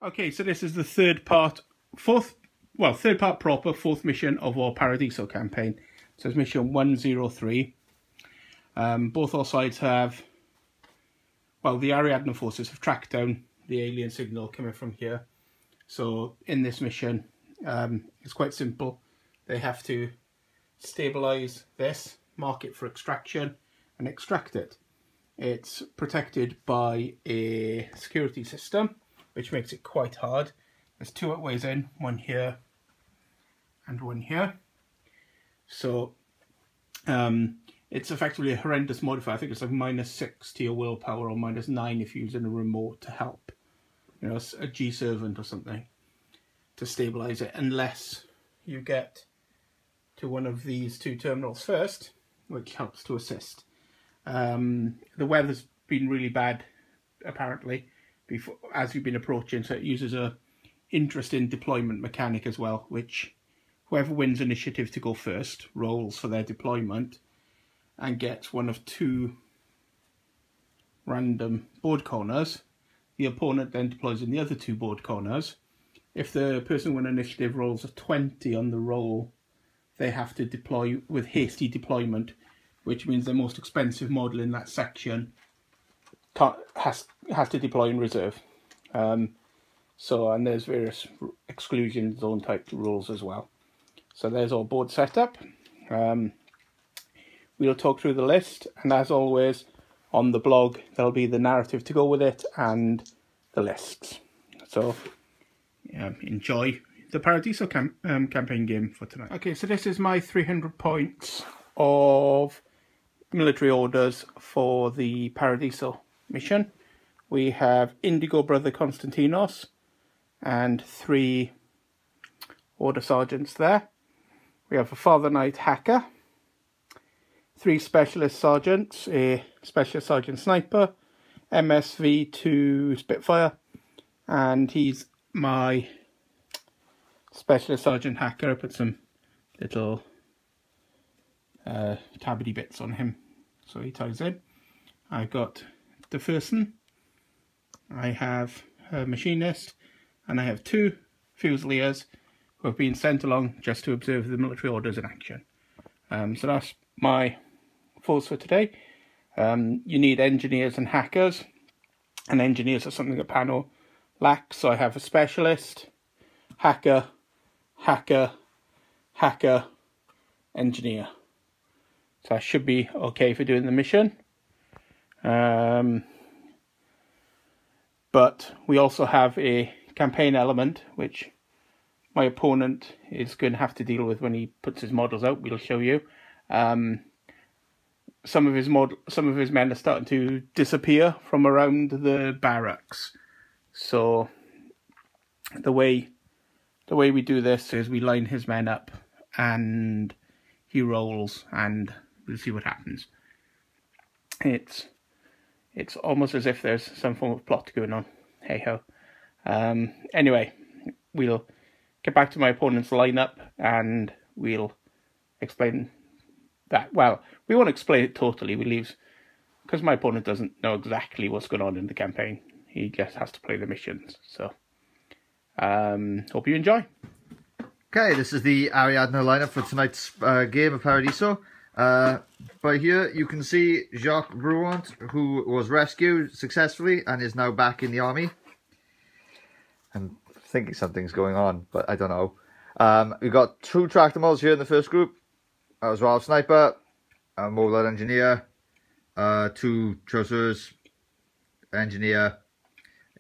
Okay, so this is the third part proper, fourth mission of our Paradiso campaign. So it's mission 103. Both our sides have, the Ariadne forces have tracked down the alien signal coming from here. So in this mission, it's quite simple. They have to stabilize this, mark it for extraction, and extract it. It's protected by a security system, which makes it quite hard. There's two ways in, one here and one here. So it's effectively a horrendous modifier. I think it's like -6 to your willpower or -9 if you're using a remote to help. You know, a G servant or something to stabilize it, unless you get to one of these two terminals first, which helps to assist. The weather's been really bad, apparently, as you've been approaching, so it uses a interesting deployment mechanic as well, which whoever wins initiative to go first rolls for their deployment and gets one of two random board corners. The opponent then deploys in the other two board corners. If the person who won initiative rolls a 20 on the roll, they have to deploy with hasty deployment, which means the most expensive model in that section has to deploy in reserve. And there's various exclusion zone type rules as well. So there's our board setup. We'll talk through the list, and as always on the blog there'll be the narrative to go with it and the lists. So enjoy the Paradiso campaign game for tonight. Okay, so this is my 300 points of military orders for the Paradiso mission. We have Indigo Brother Konstantinos and 3 order sergeants there. We have a Father Knight Hacker, 3 specialist sergeants, a specialist sergeant sniper, MSV2 Spitfire, and he's my specialist sergeant hacker. I put some little tabbity bits on him so he ties in. I've got the Fersen, I have a machinist, and I have 2 fusiliers who have been sent along just to observe the military orders in action. So that's my force for today. You need engineers and hackers, and engineers are something that panel lacks. So I have a specialist, hacker, engineer. So I should be okay for doing the mission. But we also have a campaign element, which my opponent is going to have to deal with when he puts his models out. We'll show you. Some of his men are starting to disappear from around the barracks. So the way we do this is we line his men up and he rolls and we'll see what happens. It's almost as if there's some form of plot going on. Hey ho. Anyway, we'll get back to my opponent's lineup and we'll explain that. Well, we won't explain it totally. We leave, because my opponent doesn't know exactly what's going on in the campaign. He just has to play the missions. So, hope you enjoy. Okay, this is the Ariadne lineup for tonight's game of Paradiso. By here you can see Jacques Bruant, who was rescued successfully and is now back in the army. I'm thinking something's going on, but I don't know. We've got 2 tractor models here in the first group. As well, sniper, a mobile engineer, 2 chasseurs, engineer,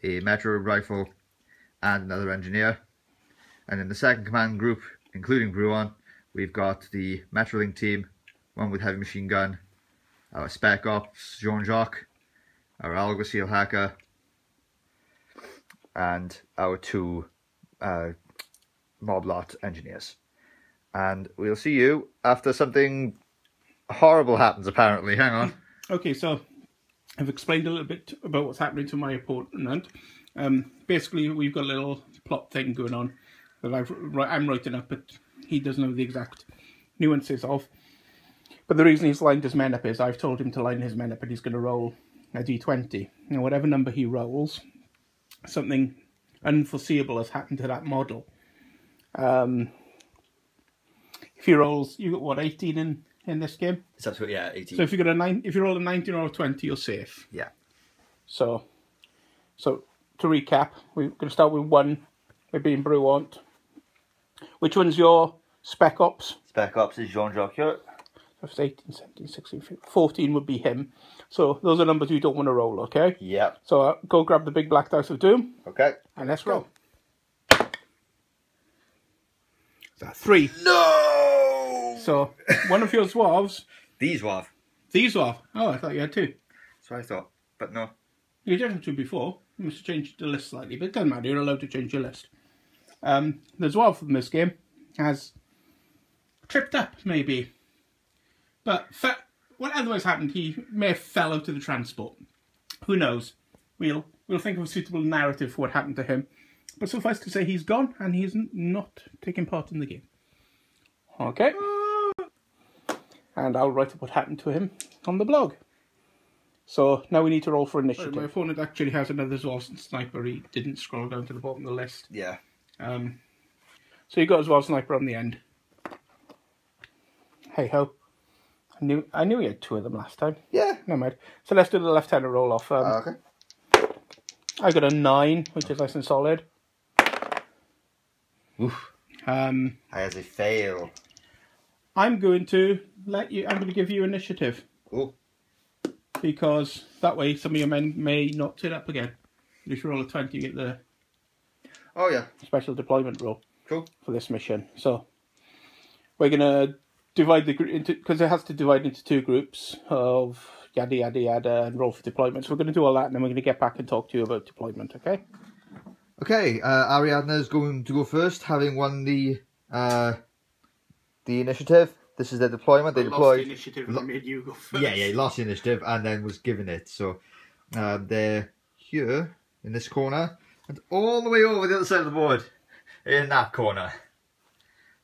a metro rifle, and another engineer. And in the second command group, including Bruant, we've got the Metrolink team, one with heavy machine gun, our Spec Ops Jean-Jacques, our Alguacil hacker, and our 2 Moblot engineers. And we'll see you after something horrible happens, apparently. Hang on. Okay, so I've explained a little bit about what's happening to my opponent. Basically, we've got a little plot thing going on that I'm writing up, but he doesn't know the exact nuances of. But the reason he's lined his men up is I've told him to line his men up and he's going to roll a d20. And whatever number he rolls, something unforeseeable has happened to that model. If he rolls, you got what, 18 in this game? It's absolutely, yeah, 18. So if you got if you roll a 19 or a 20, you're safe. Yeah. So to recap, we're going to start with 1. We're being Bruant. Which one's your Spec Ops? Spec Ops is Jean-Jacques here. That's 18, 17, 16, 15. 14 would be him. So those are numbers you don't want to roll, okay? Yeah. So go grab the big black dice of doom. Okay. And let's roll. Is that 3? No! So one of your Zouaves. These Zouave. These Zouave. Oh, I thought you had 2. That's what I thought, but no. You did have 2 before. You must have changed the list slightly, but it doesn't matter. You're allowed to change your list. The Zouave from this game has tripped up, maybe. But what otherwise happened, he may have fell out of the transport. Who knows? We'll think of a suitable narrative for what happened to him. But suffice to say, he's gone, and he's not taking part in the game. Okay. And I'll write up what happened to him on the blog. So now we need to roll for initiative. My opponent actually has another Zouave Sniper. He didn't scroll down to the bottom of the list. Yeah. So you got Zouave Sniper on the end. Hey ho. I knew he had 2 of them last time. Yeah. No mind. So let's do the left-hander roll off. Okay. I got a 9, which is nice and solid. Oof. As a fail. I'm going to give you initiative. Oh. Because that way some of your men may not turn up again. If you roll a 20, you get the special deployment roll. Cool. For this mission. So we're going to divide the group into, because it has to divide into 2 groups of yada yada yada and roll for deployment. So we're going to do all that, and then we're going to get back and talk to you about deployment, okay? Okay, Ariadna is going to go first, having won the initiative. This is their deployment. They deployed. Lost the initiative and made you go first. Yeah, he lost the initiative and then was given it. So they're here in this corner and all the way over the other side of the board in that corner.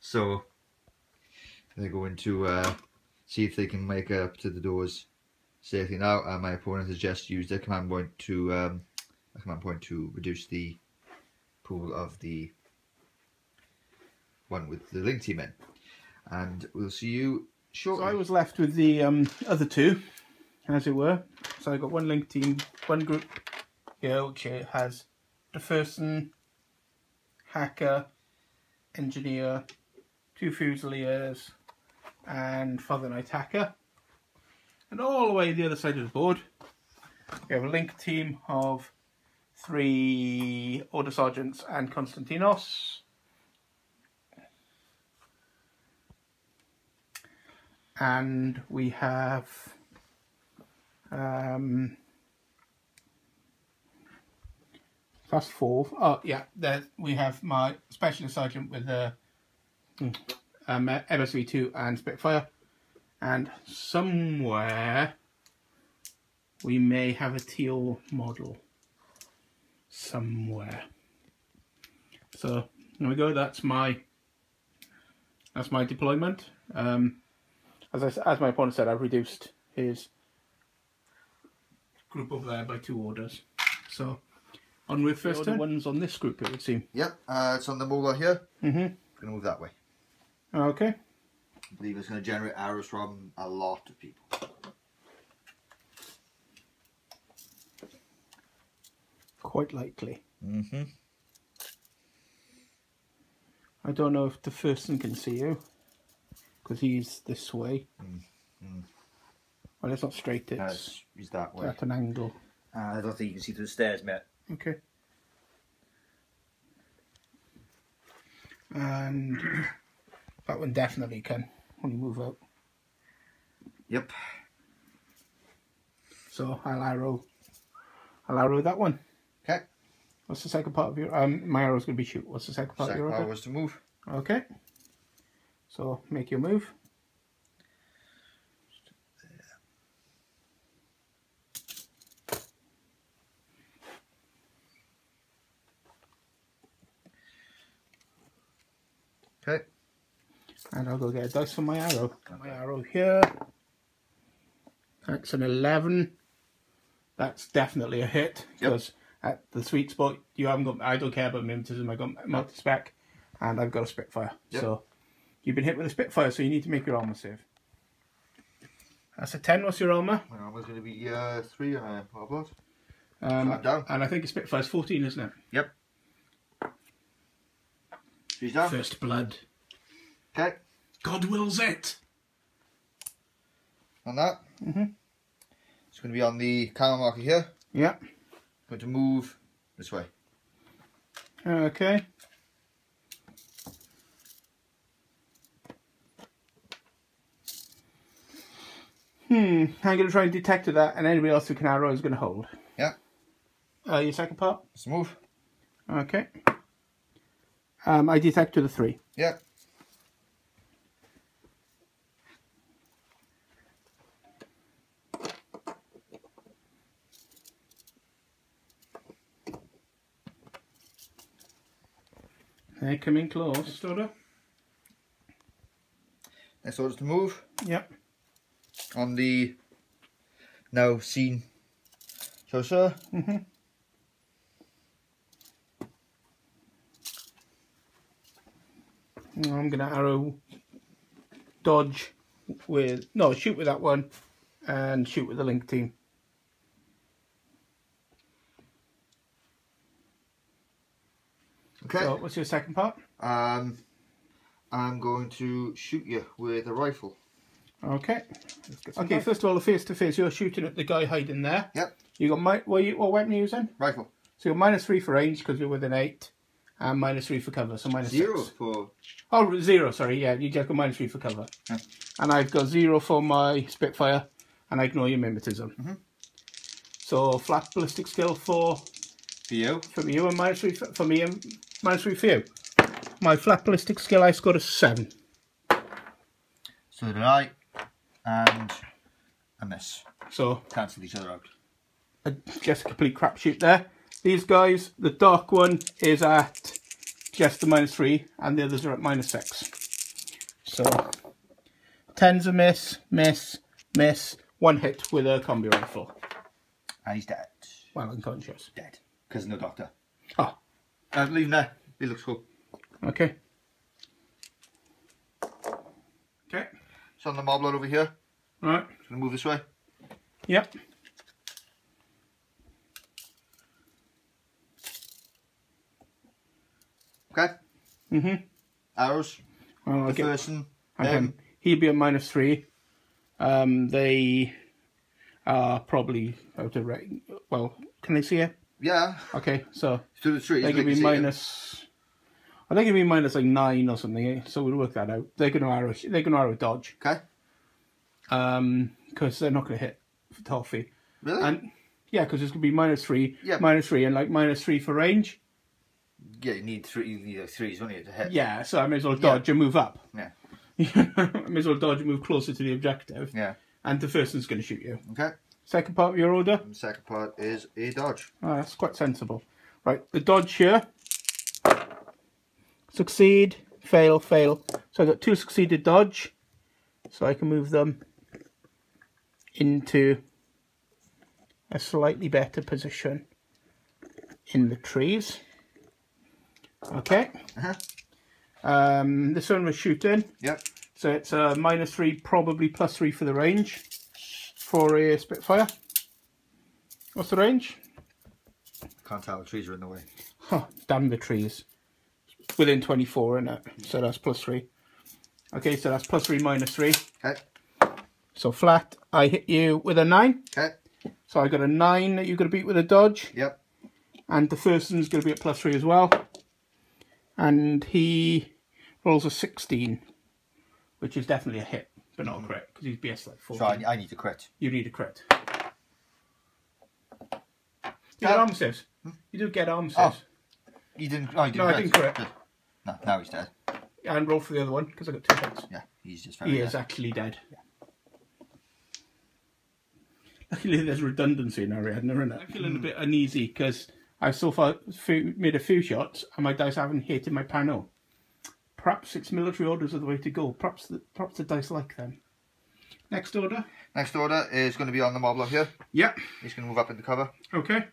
So they're going to see if they can make it up to the doors safely. Now my opponent has just used a command point to reduce the pool of the one with the link team in. And we'll see you shortly. So I was left with the other 2, as it were. So I got one link team, one group here, which has McPherson, Hacker, Engineer, 2 Fusiliers, and Father Knight Hacker. And all the way the other side of the board, we have a link team of 3 Order Sergeants and Konstantinos. And we have that's 4. Oh yeah, there we have my Specialist Sergeant with MSV2 and Spitfire, and somewhere we may have a teal model somewhere. So there we go. That's my deployment. As my opponent said, I've reduced his group over there by 2 orders. So, on with first turn. One's on this group, it would seem. Yep, it's on the molar here. Mm-hmm. Going to move that way. Okay. I believe it's going to generate arrows from a lot of people. Quite likely. Mm-hmm. I don't know if the first one can see you, because he's this way. Well, it's not straight, he's that way. At an angle. I don't think you can see through the stairs, mate. Okay. And that one definitely can, when you move out. Yep. So I'll arrow that one. Okay. What's the second part of your... my arrow's going to be shoot. What's the second part of your order? Second part was to move. Okay. So make your move. Okay. And I'll go get a dice for my arrow. Got my arrow here. That's an 11. That's definitely a hit. Because at the sweet spot. You haven't got. I don't care about mimetism. I got multi-spec, and I've got a Spitfire. Yep. So you've been hit with a Spitfire, so you need to make your armor save. That's a 10. What's your armor? My armor's going to be 3 and a Moblot. So I'm down. And I think a Spitfire's 14, isn't it? Yep. She's down. First blood. Okay. God wills it. On that. It's going to be on the camera marker here. Yep. Going to move this way. Okay. I'm going to try and detect that, and anybody else who can arrow is going to hold. Yeah. Your second part? Let's move. Okay. I detect with a 3. Yeah. They're coming close. Next order? Next order's to move. Yep. On the now seen Seizure. I'm going to arrow, dodge with, no, shoot with that one, and shoot with the link team. Okay. So, what's your second part? I'm going to shoot you with a rifle. Okay. Okay, first of all, the face-to-face, you're shooting at the guy hiding there. Yep. You got, what weapon are you using? Rifle. So you're -3 for range, because you're within 8, and -3 for cover, so -6. 0 for... Oh, 0, sorry, yeah, you just got -3 for cover. Yeah. And I've got 0 for my Spitfire, and I ignore your mimetism. So flat ballistic skill for you. For you, and -3 for me, and -3 for you. My flat ballistic skill, I scored a 7. So did I, and a miss. So cancel each other out. Just a complete crapshoot there. These guys, the dark one is at just the -3, and the others are at -6. So 10's a miss, miss, miss. 1 hit with a combi rifle. And he's dead. Well, unconscious. Dead. Because no doctor. Oh. Leave him there. He looks cool. Okay. Okay. So on the Moblot over here. Right. Just going to move this way. Yep. Okay. Arrows. Well, the first one. He'd be at -3. They are probably out of range. Well, can they see it? Yeah. Okay, so through the trees. They could be minus. I think it'd be minus like 9 or something. So we'll work that out. They're going to arrow. They're going to arrow dodge. Okay. Because they're not going to hit for toffee. Really? And yeah, because it's going to be -3, yeah. -3, and like -3 for range. Yeah, you need 3. You need 3s, don't you, to hit? Yeah, so I may as well dodge and move up. Yeah. I may as well dodge and move closer to the objective. Yeah. And the first one's going to shoot you. Okay. Second part of your order? And the second part is a dodge. Oh, that's quite sensible. Right, the dodge here. Succeed, fail, fail. So I've got 2 succeeded dodge. So I can move them into a slightly better position in the trees. Okay. This one was shooting. Yep. So it's a -3, probably +3 for the range for a Spitfire. What's the range? Can't tell, the trees are in the way. Huh, damn the trees. Within 24, isn't it? So that's +3. Okay, so that's +3, -3. Okay. So flat, I hit you with a 9. Okay. So I got a 9 that you're going to beat with a dodge. Yep. And the first one's going to be at +3 as well. And he rolls a 16, which is definitely a hit, but not a crit, because he's BS like 14. So I need to crit. You need a crit. You get arm saves. You do get arm saves. Oh. You didn't. Oh, you didn't. No, I didn't crit. No, now he's dead. And roll for the other one, because I got 2 hits. Yeah, he's just very He dead. is actually dead. Yeah. Luckily, there's redundancy in Ariadne, isn't it? I'm feeling a bit uneasy, because I've so far made a few shots, and my dice haven't hit in my panel. Perhaps it's military orders are the way to go. Perhaps the dice like them. Next order? Next order is going to be on the Moblot here. Yep. He's going to move up into cover. Okay.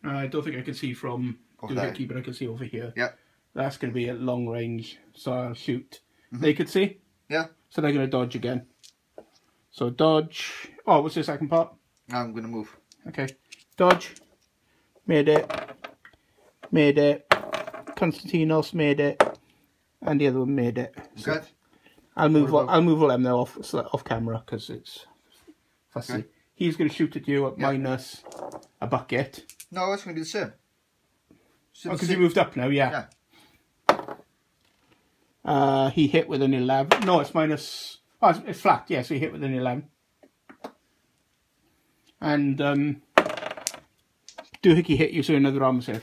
I don't think I can see from doohickey, but I can see over here. Yeah. That's going to be at long range, so I'll shoot. They could see. Yeah. So they're going to dodge again. So dodge. Oh, what's the second part? I'm going to move. Okay. Dodge. Made it. Made it. Konstantinos made it. And the other one made it. So Okay. I'll move all them now off camera because it's fussy. Okay. He's going to shoot at you at minus a bucket. No, it's going to be the same. Oh, because you moved up now, yeah. He hit with an 11. No, it's minus... Oh, it's flat, yeah, so he hit with an 11. And doohickey hit you, so another armor save.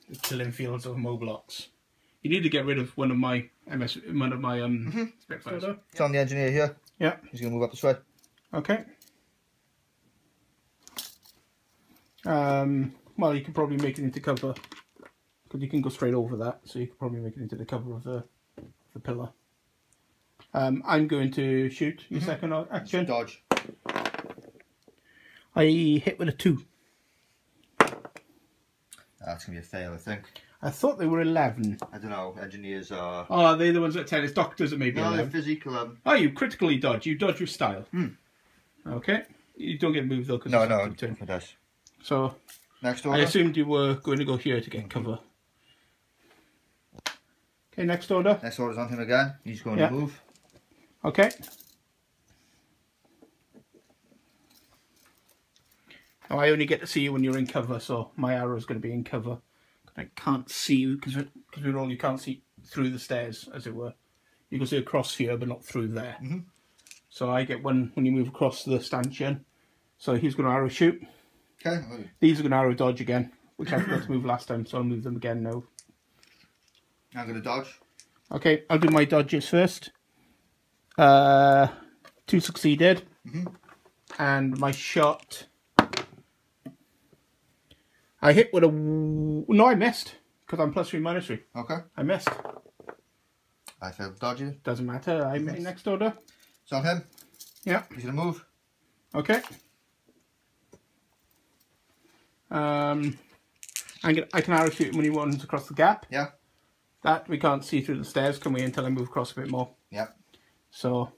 The killing fields of Moblocks. You need to get rid of one of my Spitfires. It's on the engineer here. Yeah. He's going to move up this way. Okay. Well, you can probably make it into cover because you can go straight over that, so you can probably make it into the cover of the pillar. I'm going to shoot your second action. Dodge. I hit with a 2. That's going to be a fail, I think. I thought they were 11. I don't know. Engineers are... Oh, they're the ones that 10. It's doctors that maybe 11. No, they're physical 11. Oh, you critically dodge. You dodge with style. Okay. You don't get moved though. Cause no, it does. So, next order. I assumed you were going to go here to get cover. Okay, next order. Next order's on him again. He's going to move. Okay. Now, I only get to see you when you're in cover, so my arrow is going to be in cover. I can't see you because you can't see through the stairs, as it were. You can see across here, but not through there. So I get one when you move across the stanchion. So he's going to arrow shoot. Okay. These are going to arrow dodge again, which I forgot to move last time, so I'll move them again now. I'm going to dodge. Okay, I'll do my dodges first. 2 succeeded. And my shot... I hit with a... No, I missed. Because I'm +3, -3. Okay. I missed. I failed dodging. Doesn't matter. I made next order. It's on him. Yeah. He's going to move. Okay. I can arrow shoot him when he runs across the gap. Yeah. That we can't see through the stairs, can we, until I move across a bit more. Yeah. So...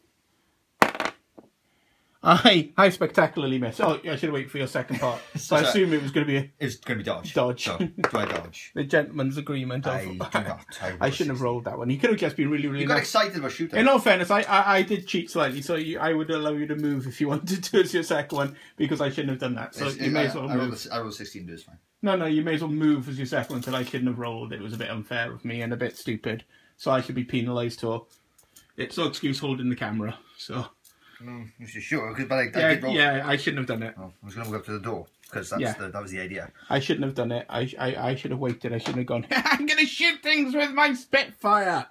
I spectacularly missed. Oh, I should have waited for your second part. So I assume it was going to be It's going to be dodge. Dodge. So, do I dodge? The gentleman's agreement. I do not. I shouldn't have rolled that one. You could have just been really, really You got nice. excited about shooting. In all fairness, I did cheat slightly, so I would allow you to move if you wanted to as your second one, because I shouldn't have done that. So you may as well move. I rolled 16, but it's fine. No, you may as well move as your second one, until I shouldn't have rolled. It was a bit unfair of me and a bit stupid. So I should be penalised too. It's no excuse holding the camera, so... You should sure, because I did roll. Yeah, I shouldn't have done it. Oh, I was going to move up to the door, because that was the idea. I shouldn't have done it. I should have waited. I shouldn't have gone, I'm going to shoot things with my Spitfire!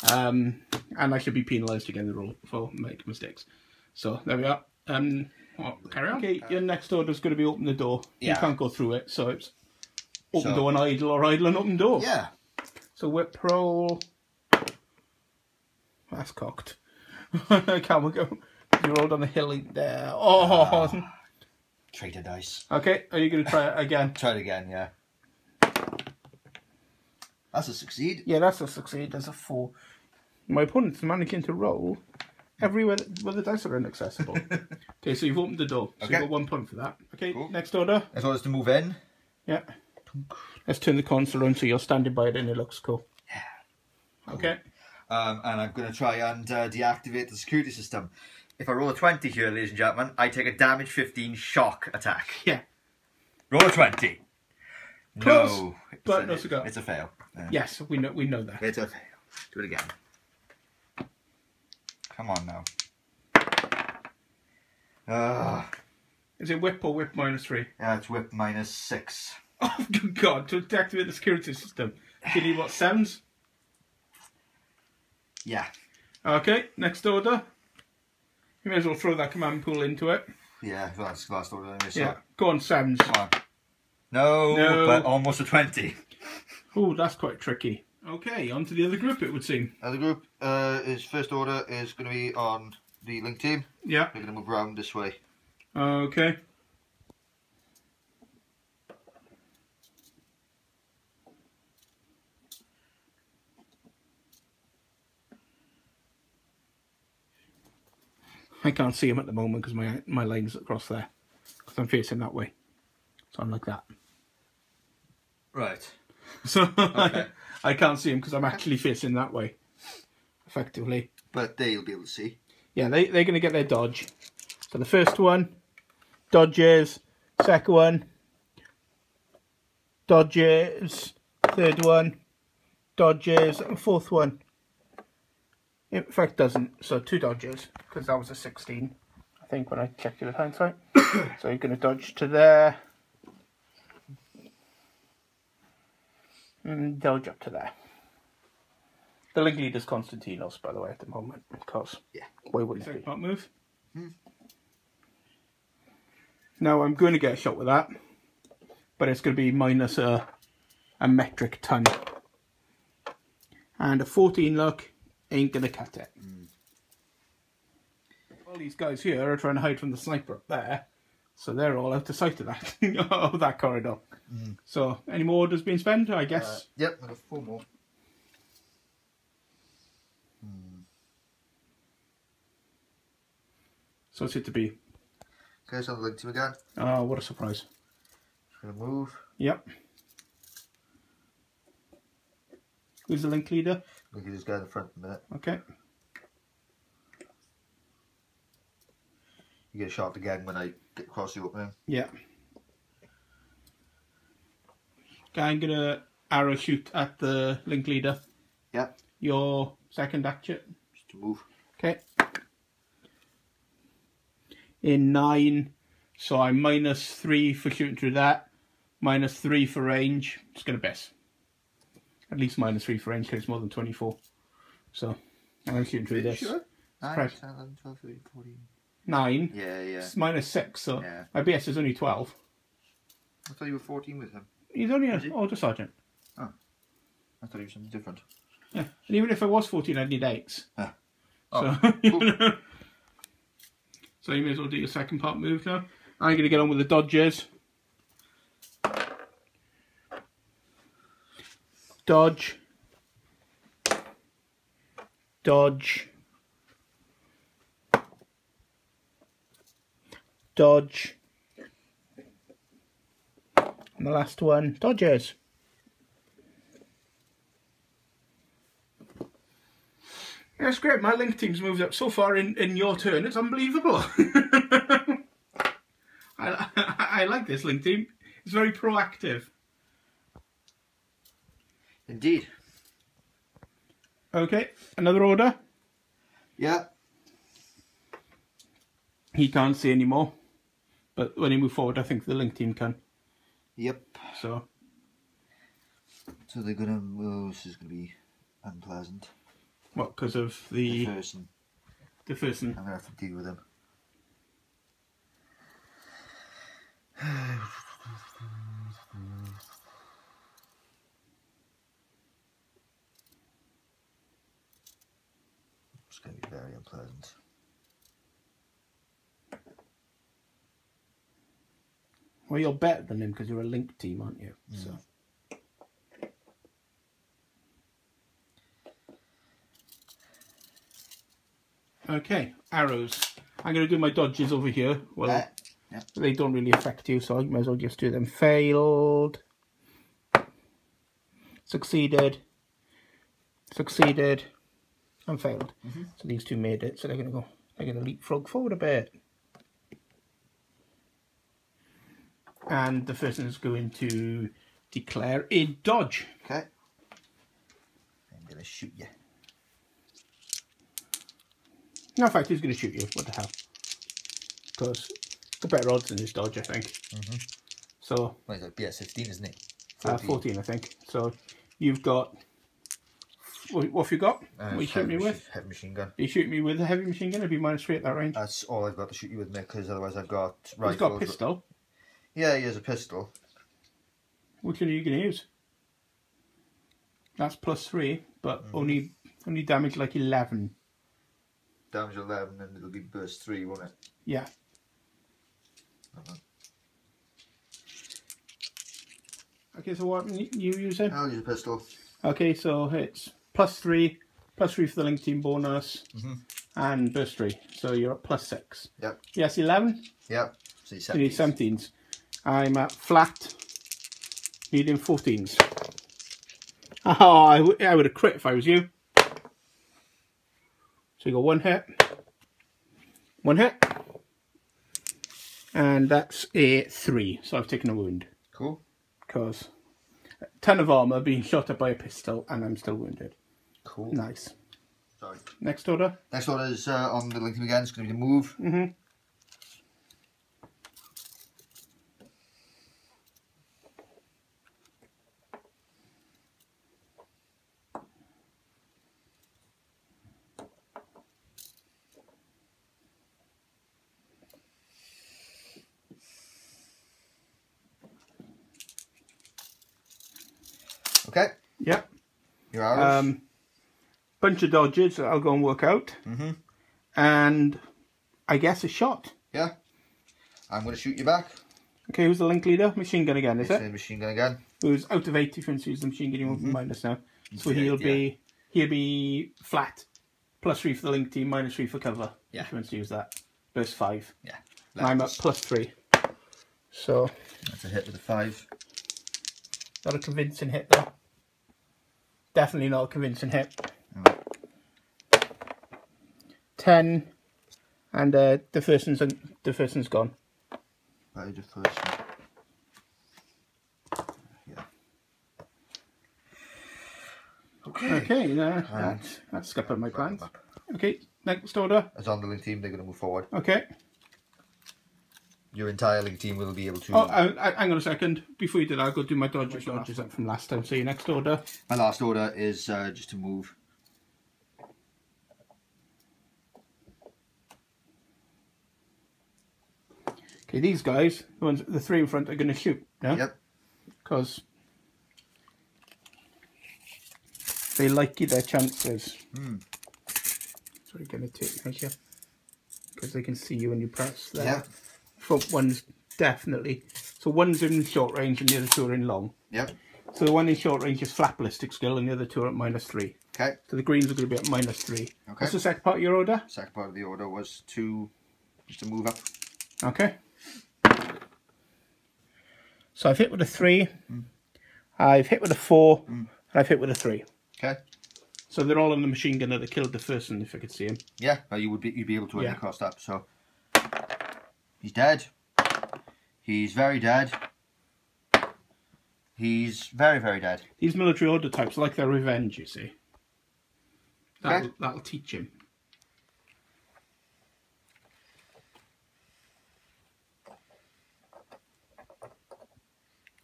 And I should be penalised again for making mistakes. So, there we are. Carry on. Okay, your next order is going to be open the door. Yeah. You can't go through it, so it's open door and idle, or idle and open door. Yeah. So, whip roll. That's cocked. Can't we go? You rolled on the hill there. Oh! Traitor dice. Okay, are you going to try it again? Try it again, yeah. That's a succeed. Yeah, that's a succeed. There's a 4. My opponent's managing to roll everywhere where the dice are inaccessible. Okay, so you've opened the door. So you've got 1 point for that. Okay, cool. Next order. Next order is to move in. Yeah. Let's turn the console on so you're standing by it and it looks cool. Yeah. Okay. And I'm going to try and deactivate the security system. If I roll a 20 here, ladies and gentlemen, I take a damage 15 shock attack. Yeah. Roll a 20. Close, no, but no cigar. It's a fail. Yes, we know that. It's a fail. Do it again. Come on now. Is it whip or whip -3? Yeah, it's whip -6. Oh, good God. To deactivate the security system, do you need what, 7s? Yeah. Okay, next order. You may as well throw that command pool into it. Yeah, well, that's the last order anyway. So. Yeah, go on, 7s. Come on. No, but almost a 20. Oh, that's quite tricky. Okay, on to the other group, it would seem. The group, his first order is going to be on the link team. Yeah. We're going to move around this way. Okay. I can't see him at the moment because my line's across there. Because I'm facing that way. So I'm like that. Right. So Okay. I can't see him because I'm actually facing that way. Effectively. But there you'll be able to see. Yeah, they're going to get their dodge. So the first one, dodges. Second one, dodges. Third one, dodges. And fourth one, in fact, doesn't. So 2 dodges, because that was a 16, I think, when I checked it with hindsight. So you're going to dodge to there. And dodge up to there. The link leader's Konstantinos, by the way, at the moment, because why wouldn't it be? Second move. Now I'm going to get a shot with that, but it's going to be minus a metric ton. And a 14 look ain't going to cut it. All these guys here are trying to hide from the sniper up there, so they're all out of sight of that, of that corridor. So, any more orders being spent, I guess? Yep, I've got 4 more. So it's it to be. Okay, so I'll link to him again. Oh, what a surprise. Just gonna move. Yep. Who's the link leader? We can just go in the front in a minute. Okay. You get shot again when I get across the opening. Yeah. Okay, I'm going to arrow shoot at the link leader. Yep. Your second action. Just to move. Okay. In 9, so I'm minus 3 for shooting through that, minus 3 for range. It's going to miss. At least minus 3 for range because it's more than 24. So I'm shooting through this. Sure? 9, Correct. 10, 11, 12, 13, 14. 9. Yeah. It's minus 6, so Yeah. my BS is only 12. I thought you were 14 with him. He's only Is he? an order sergeant. Oh. I thought he was something different. Yeah. And even if I was 14, I'd need 8s. Ah. So, Oh, you cool. know. So you may as well do your second part move now. I'm going to get on with the dodges. Dodge. Dodge. Dodge. And the last one, dodges. Yeah, it's great. My link team's moved up so far in your turn. It's unbelievable. I like this link team. It's very proactive. Indeed. Okay, another order. Yeah. He can't see anymore. But when he moves forward, I think the link team can. Yep. So they're gonna. Oh, this is gonna be unpleasant. what? Because of the person. the person. I'm gonna have to deal with him. It's gonna be very unpleasant. Well, you're better than him because you're a link team, aren't you? So. Okay, arrows. I'm going to do my dodges over here. Well, they don't really affect you, so I might as well just do them. Failed. Succeeded. Succeeded. And failed. So these two made it, so they're going to leapfrog forward a bit. And the first one is going to declare a dodge. Okay. I'm gonna shoot you. No, in fact, he's going to shoot you. What the hell? Because the better odds than his dodge, I think. So. Well, it's like BS 15, isn't it? 14, I think. So you've got. What have you got? What are you shooting me with? Heavy machine gun. Are you shooting me with a heavy machine gun? It'd be -3 at that range. That's all I've got to shoot you with, Mick, because otherwise I've got rifles. He's got a pistol. Yeah, he has a pistol. Which one are you going to use? That's +3, but only damage like 11. Damage 11, and it'll be burst 3, won't it? Yeah. Okay, so what you using? I'll use a pistol. Okay, so it's +3 for the link team bonus, and burst 3. So you're at +6. Yep. Yes, 11. Yep. So You need 17s. I'm at flat, needing 14s. Oh, I would have crit if I was you. So you got 1 hit. 1 hit. And that's a 3. So I've taken a wound. Cool. Because a ton of armour being shot at by a pistol and I'm still wounded. Cool. Nice. Sorry. Next order. Next order is on the link team again. It's going to be the move. Mm-hmm. Okay. Yep. Your arrows. Bunch of dodges that I'll go and work out. Mm-hmm. And I guess a shot. Yeah. I'm going to shoot you back. Okay, who's the link leader? Machine gun again, is It's it? the machine gun again. Who's out of 8 if you want to use the machine gun, you won't be minus now. So he'll be flat. +3 for the link team, -3 for cover. Yeah. If you want to use that. Burst 5. Yeah. And I'm at +3. So That's a hit with a 5. not a convincing hit though. Definitely not a convincing hit. No. 10 and the first one's gone. That is the first one. Yeah. Okay, that's scuppered my plans. Okay, next order. As on the link team, they're going to move forward. Okay. Your entire link team will be able to... Oh, hang on a second. Before you do that, I'll go do my dodges up from last time. So your next order. My last order is just to move. Okay, these guys, the 3 in front, are going to shoot. Yeah? Yep. Because they like their chances. So you're going to take measure. Because they can see you when you press there. Yep. Front one's definitely. So one's in short range and the other 2 are in long. Yep. So the one in short range is flat ballistic skill and the other 2 are at -3. Okay. So the greens are going to be at -3. Okay. What's the second part of your order? Second part of the order was just to move up. Okay. So I've hit with a 3, I've hit with a 4, and I've hit with a 3. Okay. So they're all on the machine gunner that killed the first one, if I could see him. Yeah, well, you'd be able to aim across that. So he's dead. He's very dead. He's very, very dead. These military order types like their revenge, you see. Okay. That'll teach him.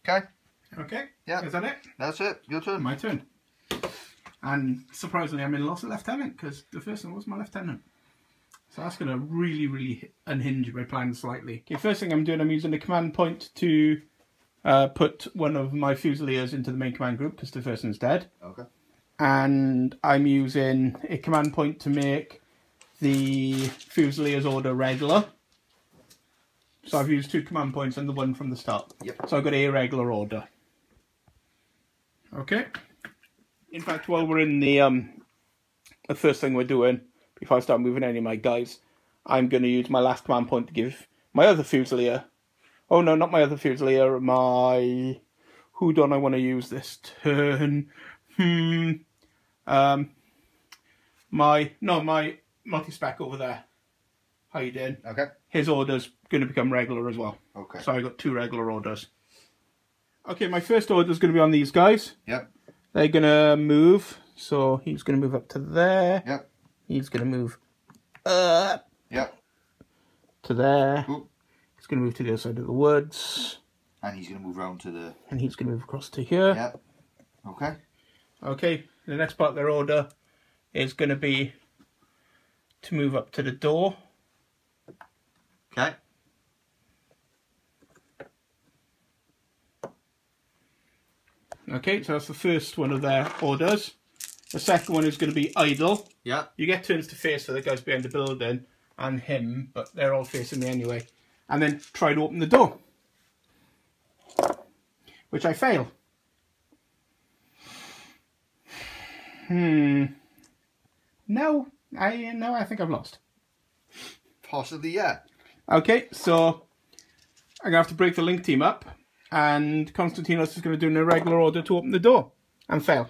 Okay. Okay. Yeah. Is that it? That's it. Your turn. My turn. And surprisingly, I'm in loss of lieutenant because the first one was my lieutenant. So that's going to really, really unhinge my plans slightly. Okay, first thing I'm doing, I'm using the command point to put one of my Fusiliers into the main command group because the first one's dead. Okay. And I'm using a command point to make the Fusiliers order regular. So I've used 2 command points and the one from the start. Yep. So I've got a regular order. Okay. In fact, while we're in the first thing we're doing, before I start moving any of my guys, I'm going to use my last command point to give my other Fusilier. Oh no, not my other Fusilier, my... Who don't I want to use this turn? My multi-spec over there. How you doing? Okay. His order's going to become regular as well. Okay. So I got 2 regular orders. Okay, my first order is going to be on these guys. Yep. They're going to move. So he's going to move up to there. Yep. He's going to move up Yep. to there. Cool. He's going to move to the other side of the woods. And he's going to move round to the... And he's going to move across to here. Yep. Okay. Okay, the next part of their order is going to be to move up to the door. Okay. Okay, so that's the first one of their orders. The second one is going to be idle. Yeah. You get turns to face for the guys behind the building and him, but they're all facing me anyway. And then try to open the door. Which I fail. No, No, I think I've lost. Possibly, yeah. Okay, so I'm going to have to break the link team up, and Konstantinos is going to do an irregular order to open the door, and fail.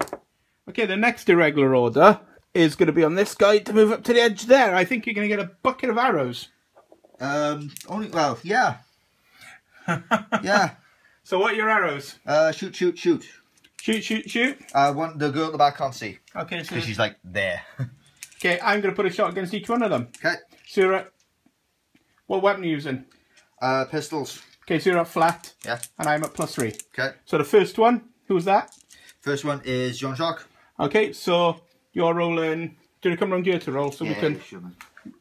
Okay, the next irregular order is going to be on this guy to move up to the edge there. I think you're going to get a bucket of arrows. Well, yeah. Yeah. So what are your arrows? Shoot, shoot, shoot. Shoot, shoot, shoot. The girl at the back can't see. Okay, so... Because she's like there. Okay, I'm going to put a shot against each one of them. Okay. So you're at... What weapon are you using? Pistols. Okay, so you're at flat. Yeah. And I'm at +3. Okay. So the first one, who's that? First one is Jean-Jacques. Okay, so you're rolling... Do you come around here to roll so we can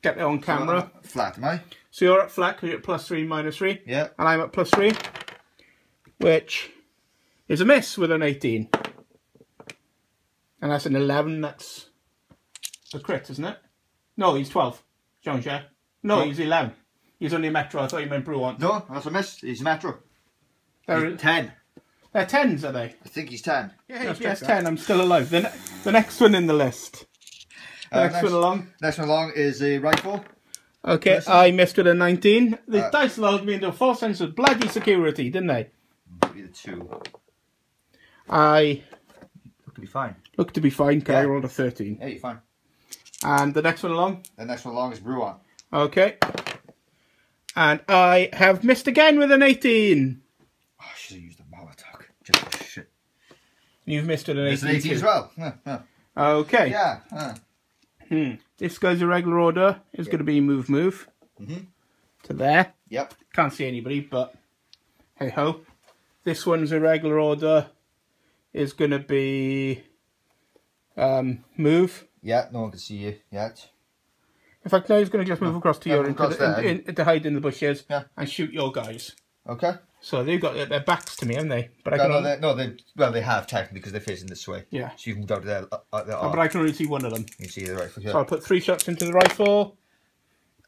get it on camera? So flat, am I? So you're at flat because you're at +3, -3. Yeah. And I'm at +3, which is a miss with an 18. And that's an 11, that's a crit, isn't it? No, he's 12. Jean-Jacques. No, he's 11. He's only a metro. I thought you meant Bruant. No, that's a miss. He's metro. He's 10. They're 10s, are they? I think he's 10. Yeah, yes, 10. I'm still alive. The next one in the list. Next one along. Next one along is a rifle. Okay, I missed with a 19. The dice lulled me into a false sense of bloody security, didn't they? Be the 2. I Look to be fine. look to be fine because I rolled a 13. Yeah, you're fine. And the next one along? The next one along is Bruant. Okay. And I have missed again with an 18. Oh, I should have used a Molotov. Just for shit. You've missed with an 18. It's an 18 as well. Okay. Yeah. This guy's irregular order is going to be move to there. Yep. Can't see anybody, but hey ho. This one's irregular order is going to be move. Yeah, no one can see you yet. In fact, no, he's going to just move across to you to hide in the bushes and shoot your guys. Okay. So they've got their backs to me, haven't they? But they have technically because they're facing this way. Yeah. So you've moved out of their but I can only see one of them. You can see the rifle. So I'll put 3 shots into the rifle.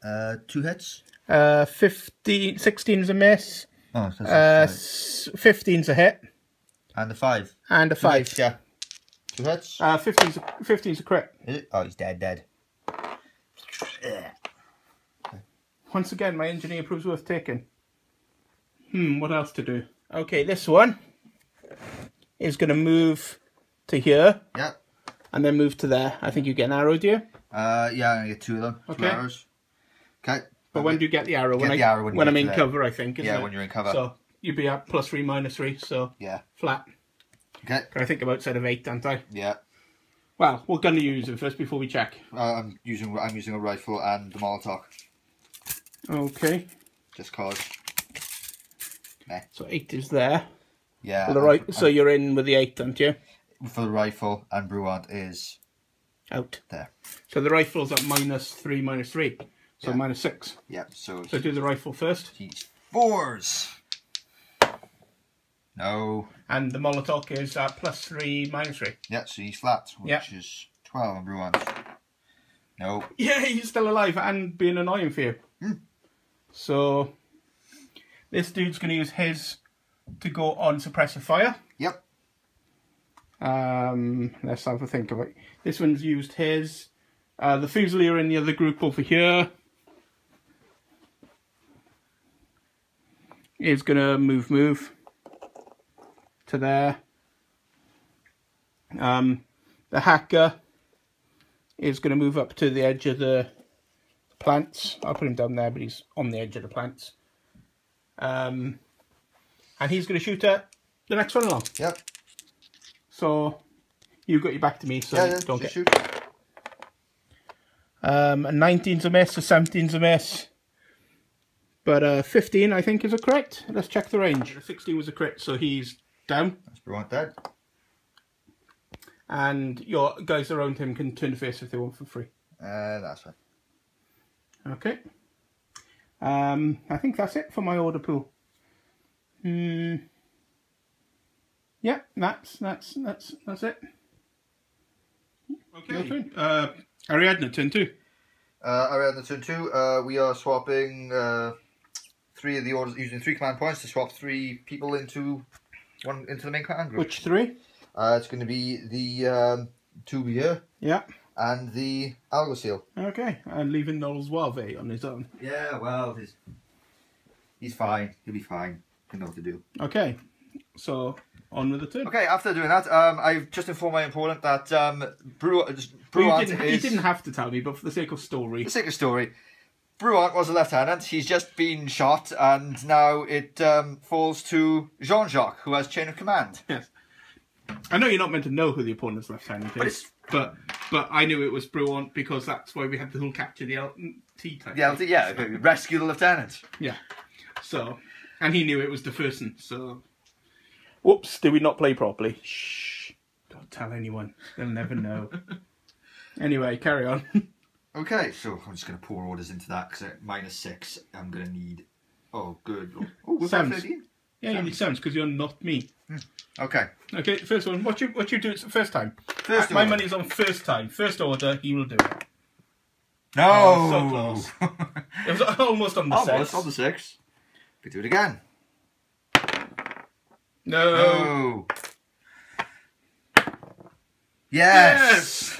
2 hits. 16's a miss. Oh, that's 15's a hit. And a 5. And a 5. Hits, yeah. 2 hits. 15's a crit. Is it? Oh, he's dead. Once again, my engineer proves worth taking. What else to do? Okay, this one is going to move to here. Yeah. And then move to there. I think you get an arrow, do you? Yeah, I'm going to get 2 of them. Okay. 2 arrows. Okay. But when do you get the arrow? When I'm in cover, I think. Isn't it? When you're in cover. So you'd be at +3, -3, so flat. Okay. I think I'm outside of 8, aren't I? Yeah. Well, what gun are you using first before we check? I'm using a rifle and the Molotov. Okay. Just cause. So 8 is there. Yeah. For the so you're in with the 8, aren't you? For the rifle, and Bruant is out there. So the rifle's at -3, -3. So -6. Yeah. So do the rifle first. He's 4s. No. And the Molotov is at +3, -3. Yeah, so he's flat, which is 12 on Bruant. No. Yeah, he's still alive and being annoying for you. So this dude's going to use his to go on suppressive fire. Yep. Let's have a think of it. This one's used his. The Fusilier in the other group over here is going to move to there. The hacker is going to move up to the edge of the plants. I'll put him down there, but he's on the edge of the plants. And he's going to shoot at the next one along. Yep. So you've got your back to me, so don't get... shoot. A 19's a miss, a 17's a miss. But 15, I think, is a crit. Let's check the range. 16 was a crit, so he's down. That's Bruant dead. And your guys around him can turn the face if they want for free. That's fine. Okay. I think that's it for my order pool. Yeah, that's it. Okay. Ariadne, turn 2. Ariadne, turn 2. We are swapping 3 of the orders, using 3 command points to swap 3 people into the main command group. Which 3? It's going to be the 2 here. Yeah. and the Algo-Seal. Okay, and leaving Noel Suave on his own. Yeah, well, he's fine. He'll be fine. He'll know what to do. Okay, so on with the turn. Okay, after doing that, I've just informed my opponent that He didn't have to tell me, but for the sake of story. For the sake of story, Bruant was a lieutenant. He's just been shot, and now it falls to Jean-Jacques, who has chain of command. Yes. I know you're not meant to know who the opponent's lieutenant is, but I knew it was Bruant because that's why we had the whole capture the LT type. The LT, yeah, rescue the lieutenant. Yeah. So, and he knew it was the person, so... Whoops, did we not play properly? Shh, don't tell anyone. They'll never know. Anyway, carry on. Okay, so I'm just going to pour orders into that because at -6, I'm going to need... Oh, good. Oh, we're Sounds. 13? Yeah, you need sounds because you're not me. Okay. Okay, first one. What you do first time? First My order. money's on first time. First order, he will do it. No! Oh, so close. It was almost on the Almost 6. on the 6. We do it again. No. No. Yes!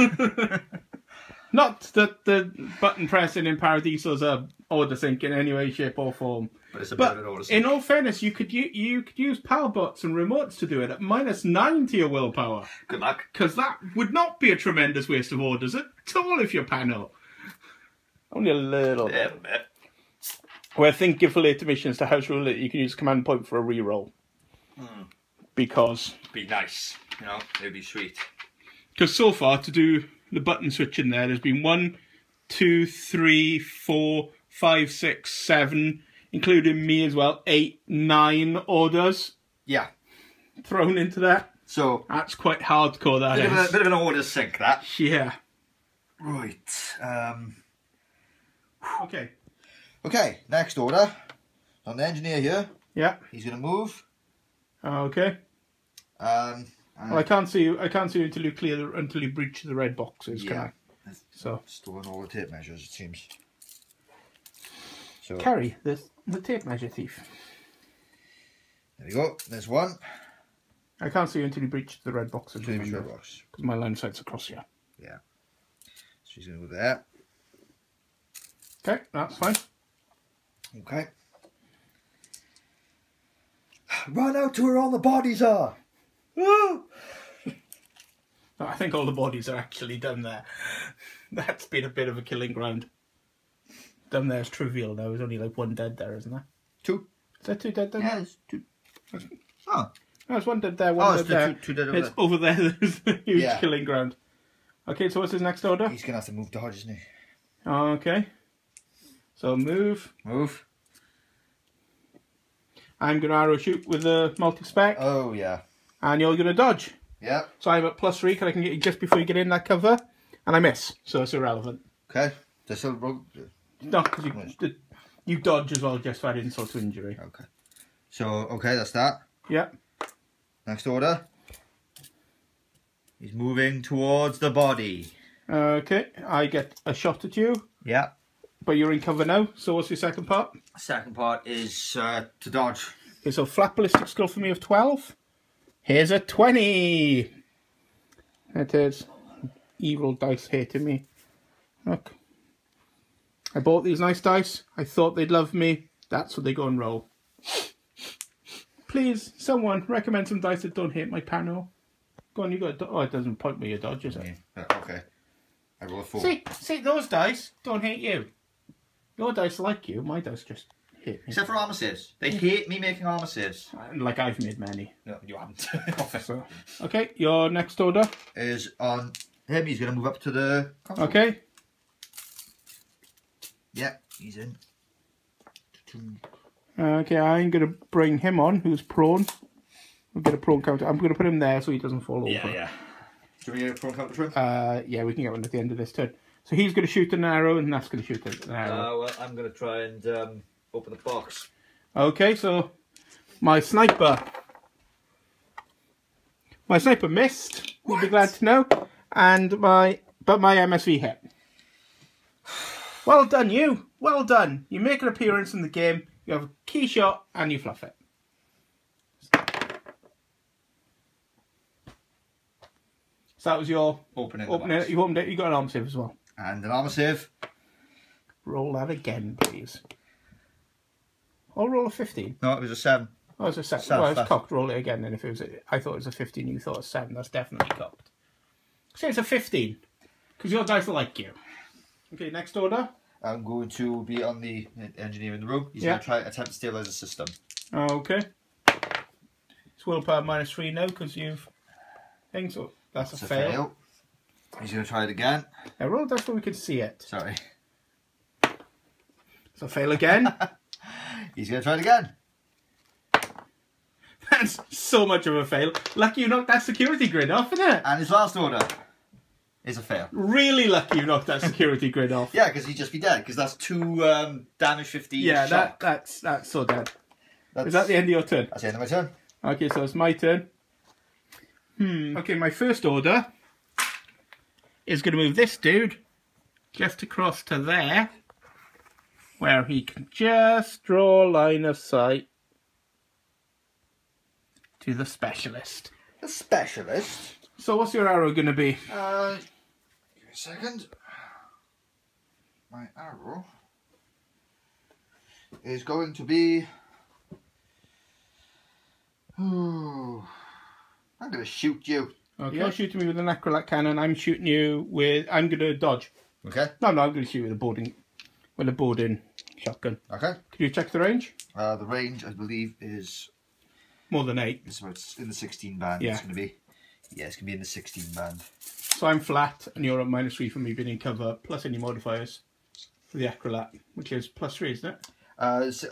Not that the button pressing in Paradiso's a order sync in any way, shape or form. But it's a But bit of an order sync. in all fairness, you could use power bots and remotes to do it at -9 to your willpower. Good luck. Because that would not be a tremendous waste of orders at all if you're panel. Only a little bit. Well, I think give for later missions to house rule it, you can use command point for a reroll. Because Be nice. You know, it'd be sweet. so far, to do the button switch in there, there's been 1, 2, 3, 4, 5, 6, 7, including me as well, 8, 9 orders Yeah. thrown into that. So, That's quite hardcore, that is. bit of an order sync, that. Yeah. Right. Okay. Okay, next order. On the engineer here, Yeah. he's going to move. Okay. Well, I can't see you until you breach the red boxes, can I? So Stolen all the tape measures, it seems. So carry the tape measure thief. there we go. There's one. I can't see you until you breach the red boxes. Sure box. Because my line of sight's across here. Yeah. So he's going to go there. Okay, that's fine. Okay. Run out to where all the bodies are. Woo! I think all the bodies are actually down there. That's been a bit of a killing ground. Down there is trivial now. There's only like 1 dead there, isn't there? 2. Is there 2 dead there? Yeah, there's 2. Oh. No, there's 1 dead there, 1 dead there. Two dead over It's there. over there. There's a huge Yeah. killing ground. Okay, so what's his next order? He's going to have to move dodge, isn't he? Okay. So move. Move. I'm going to arrow shoot with a multi-spec. Oh, yeah. And you're going to dodge. Yeah. So I'm at +3 because I can get you just before you get in that cover. And I miss. So it's irrelevant. Okay. This will roll. No, because you dodge as well just for insult to injury. Okay. So, okay, that's that. Yeah. Next order. He's moving towards the body. Okay. I get a shot at you. Yeah. But you're in cover now. So what's your second part? Second part is to dodge. Okay, so flat ballistic skill for me of 12. Here's a 20. It is. Evil dice hating me. Look. I bought these nice dice. I thought they'd love me. That's what they go and roll. Please, someone recommend some dice that don't hit my panel. Go on, you got. Oh, it doesn't point me your dodge, is it? Yeah. Okay. I roll a 4. See, those dice don't hate you. Your dice like you. My dice just hate me. Except for armor saves. They hate me making armor saves. Like I've made many. No, you haven't. So, okay, your next order. Is on him. He's going to move up to the console. Okay. Yeah, he's in. Okay, I'm going to bring him on, who's prone. We'll get a prone counter. I'm going to put him there so he doesn't fall over. Yeah. Do we get a prone counter for him? Yeah, we can get one at the end of this turn. So he's going to shoot an arrow, and that's going to shoot an arrow. Well, I'm going to try and open the box. Okay, so my sniper missed. What? You'll be glad to know. And my MSV hit. Well done, you. Well done. You make an appearance in the game. You have a key shot, and you fluff it. So that was your opening. You opened it. You got an armor save as well. And an armor save. Roll that again, please. I'll roll a 15. No, it was a 7. Oh, it was a 7. Well, it's cocked. Roll it again then. If it was, I thought it was a 15. You thought it was 7. That's definitely cocked. So it's a 15 because your dice are like you. Okay, next order. I'm going to be on the engineer in the room. He's going to try attempt to stabilize the system. Okay. It's willpower -3 now because you've. So that's a fail. He's going to try it again. I rolled that so we could see it. Sorry. So fail again. He's going to try it again. That's so much of a fail. Lucky you knocked that security grid off, isn't it? And his last order is a fail. Really lucky you knocked that security grid off. Yeah, because he'd just be dead. Because that's 2 damage 15. Yeah, shock. that's so dead. Is that the end of your turn? That's the end of my turn. Okay, so it's my turn. Okay, my first order is going to move this dude just across to there, where he can just draw line of sight to the specialist. The specialist? So what's your arrow going to be? Give me a second. My arrow is going to be... Ooh. I'm going to shoot you. Okay, you're shooting me with an acrolat cannon. I'm shooting you with... I'm going to dodge. Okay. No, I'm going to shoot with a boarding shotgun. Okay. Can you check the range? The range, I believe, is... More than 8. It's about in the 16 band. Yeah. It's going to be... Yeah, it's going to be in the 16 band. So I'm flat, and you're at -3 for me being in cover, plus any modifiers for the acrolat, which is +3, isn't it?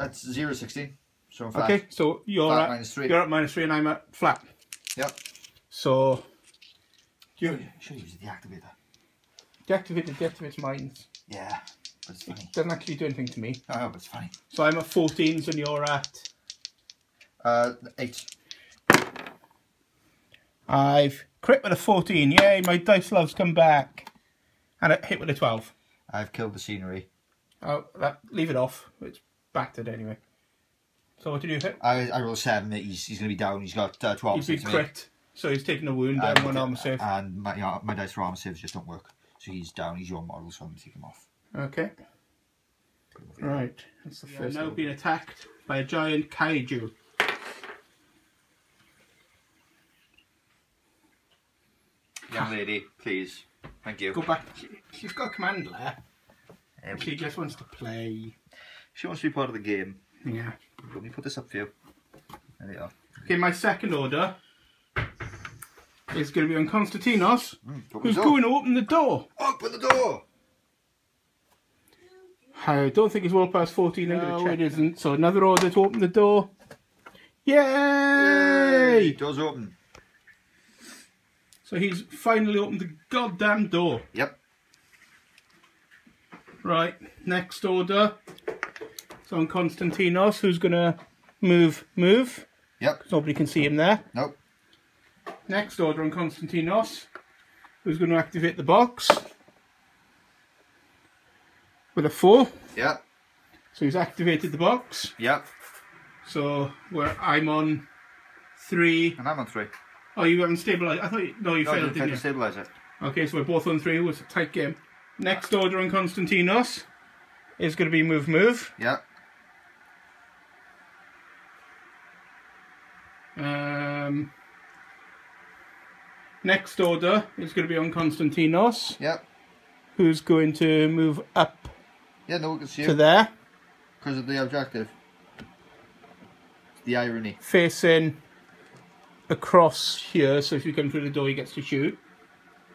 It's 0 16. So I'm flat. Okay, so you're flat at -3. You're at -3, and I'm at flat. Yep. So You should use the deactivator. Deactivates mines. Yeah, but it's funny. It doesn't actually do anything to me. Oh, but it's funny. So I'm at 14s, and you're at... 8. I've crit with a 14. Yay, my dice loves come back. And I hit with a 12. I've killed the scenery. Oh, leave it off. It's battered anyway. So what did you hit? I rolled 7. He's going to be down. He's got 12. He's been crit. So he's taken a wound and 1 armor save. And my dice for armor saves just don't work. So he's down. He's your model, so I'm going to take him off. Okay. Right. That's the first. Now being attacked by a giant kaiju. Young lady, please. Thank you. Go back. She's got a command layer. She just wants to play. She wants to be part of the game. Yeah. Let me put this up for you. There you are. Okay, my second order is going to be on Konstantinos, who's going to open the door. Open the door! I don't think it's well past 14. No, it isn't. So another order to open the door. Yay! Door's open. So he's finally opened the goddamn door. Yep. Right, next order. So on Konstantinos, who's going to move. Yep. Nobody can see him there. Nope. Next order on Konstantinos, who's going to activate the box. With a 4. Yep. So he's activated the box. Yep. So I'm on 3. And I'm on 3. Oh, you haven't stabilised. I thought you failed, didn't you? Stabilise it. Okay, so we're both on 3. It was a tight game. Next order on Konstantinos is going to be move. Yep. Next order is going to be on Konstantinos. Yep. Who's going to move up Yeah, no one can see to you. there. Because of the objective. The irony. Facing across here, so if you come through the door he gets to shoot.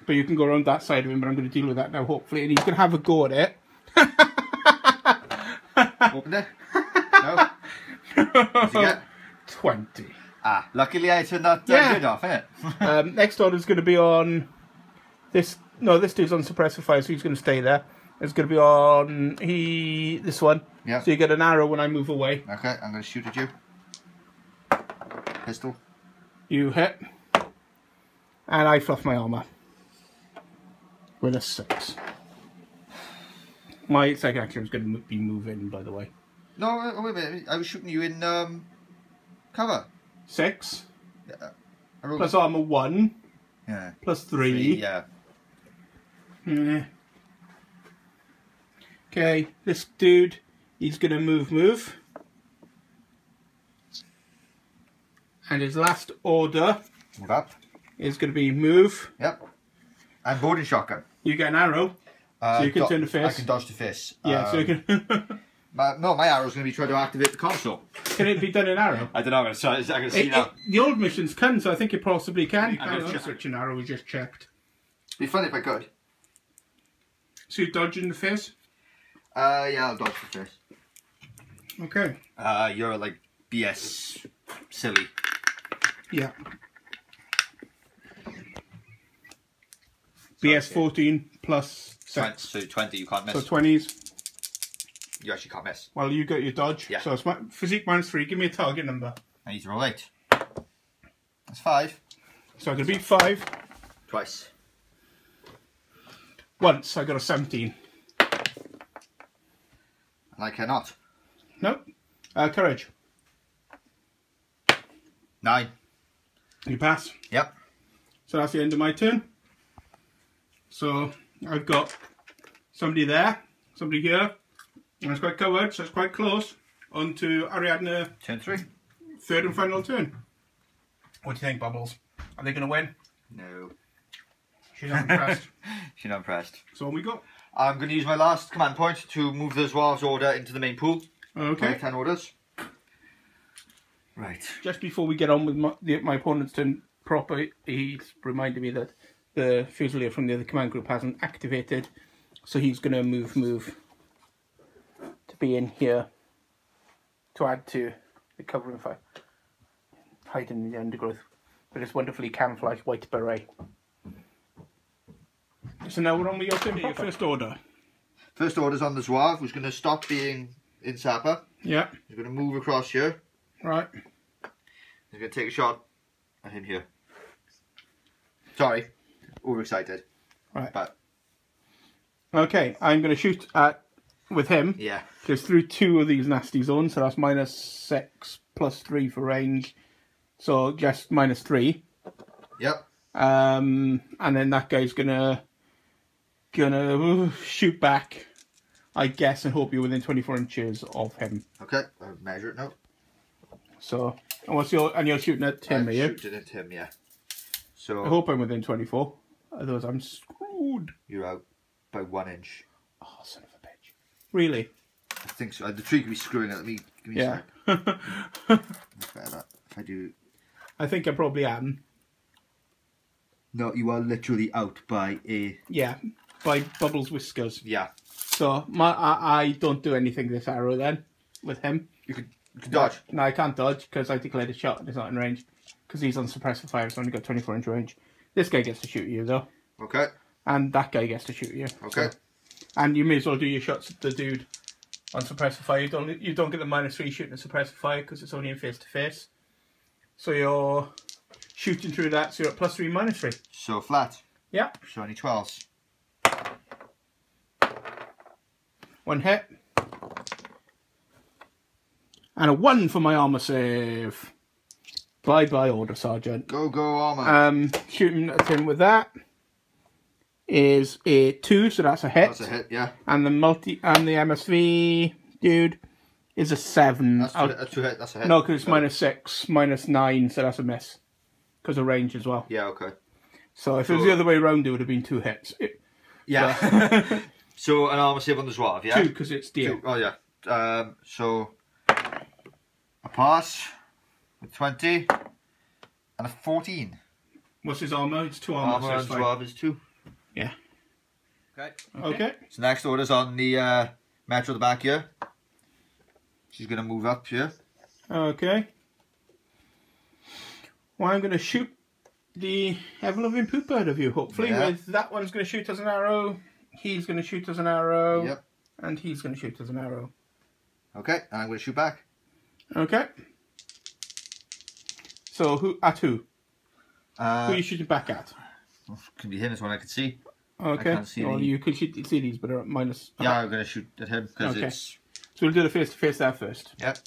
But you can go around that side of him, but I'm going to deal with that now, hopefully. And he's going to have a go at it. Open it? No? What's he get? 20. Ah, luckily I turned that grid off, innit? Next order is going to be on this. No, this dude's on suppressor fire, so he's going to stay there. It's going to be on this one. Yeah. So you get an arrow when I move away. Okay, I'm going to shoot at you. Pistol. You hit. And I fluff my armour. With a 6. My second action was going to be moving, by the way. No, wait a minute. I was shooting you in cover. 6. Yeah. Plus armour 1. Yeah. Plus 3. Yeah. Yeah. Okay, this dude, he's going to move. And his last order Move up. is going to be move. Yep. And boarding shotgun. You get an arrow, so you can turn the face. I can dodge the face. Yeah, so you can... my arrow's going to be trying to activate the console. Can it be done in arrow? I don't know, I can see now. The old missions can, so I think it possibly can. Just switch an arrow, we just checked. It'd be funny if I could. So you're dodging the face? Yeah, I'll dodge the face. Okay. You're like BS silly. Yeah. BS 14 plus 6. So 20, you can't miss. So 20s. You actually can't miss. Well, you got your dodge. Yeah. So it's physique minus 3. Give me a target number. I need to roll 8. That's 5. So I can beat 5. Twice. Once I got a 17. And I cannot. No. Courage. 9. You pass. Yep. So that's the end of my turn. So I've got somebody there, somebody here. And it's quite covered, so it's quite close. On to Ariadne. Turn 3. Third and final turn. What do you think, Bubbles? Are they going to win? No. She's not impressed. She's not impressed. So on we go. I'm going to use my last command point to move the Zouave's order into the main pool. Okay. 10 orders. Right. Just before we get on with my opponent's turn proper, he's reminded me that the Fusilier from the other command group hasn't activated. So he's going to move to be in here to add to the covering fire. Hiding in the undergrowth with this wonderfully camouflaged white beret. So now we're on with your turn. Your first order. First order's on the Zouave, who's going to stop being in Sapper. Yeah. He's going to move across here. Right. He's going to take a shot at him here. Sorry, overexcited. Right. But okay, I'm going to shoot with him. yeah. Just through 2 of these nasty zones, so that's minus 6 plus 3 for range. So just minus 3. Yep. And then that guy's gonna shoot back, I guess, and hope you're within 24 inches of him. Okay, I'll measure it now. So, and you're shooting at him, are you? Shooting at him, yeah. So I hope I'm within 24. Otherwise, I'm screwed. you're out by 1 inch. Oh, son of a bitch! Really? I think so. The tree could be screwing at me. Give me Yeah. a sec. That's better. If I do. I think I probably am. No, you are literally out by a. Yeah, by Bubbles' whiskers. Yeah. So I don't do anything this arrow then with him. You could dodge. No, I can't dodge because I declared a shot and it's not in range. Because he's on suppressive fire, it's only got 24 inch range. This guy gets to shoot you though. Okay. And that guy gets to shoot you. Okay. So, and you may as well do your shots at the dude on suppressive fire. You don't get the minus 3 shooting at suppressive fire because it's only in face to face. So you're shooting through that, so you're at plus 3, minus 3. So flat. Yeah. So only 12s. 1 hit. And a 1 for my armour save. Bye bye, Order Sergeant. Go armor. Shooting at him with that is a 2, so that's a hit. That's a hit, yeah. And the MSV dude is a 7. That's a hit. That's a hit. No, because it's minus 6, minus 9, so that's a miss. Because of range as well. Yeah, okay. So if it was the other way around, it would have been 2 hits. Yeah. So an armor save on the Zouave, yeah? 2, because it's deal. 2. Oh, yeah. So a pass with 20 and a 14. What's his armour? It's 2 armour. Armor so on Zouave is 2. Yeah. Okay. So next order's on the Metro at the back here. She's going to move up here. Okay. Well, I'm going to shoot the ever-loving poop out of you, hopefully. Yeah. With that one's going to shoot as an arrow, he's going to shoot as an arrow, Yep. and he's going to shoot as an arrow. Okay, and I'm going to shoot back. Okay. So, who? Who are you shooting back at? Can be him, is one I can see. Okay. I can't see well, any. you could see these, but they're at minus. Yeah, I'm going to shoot at him because Okay. it's. So we'll do the face-to-face there first. Yep.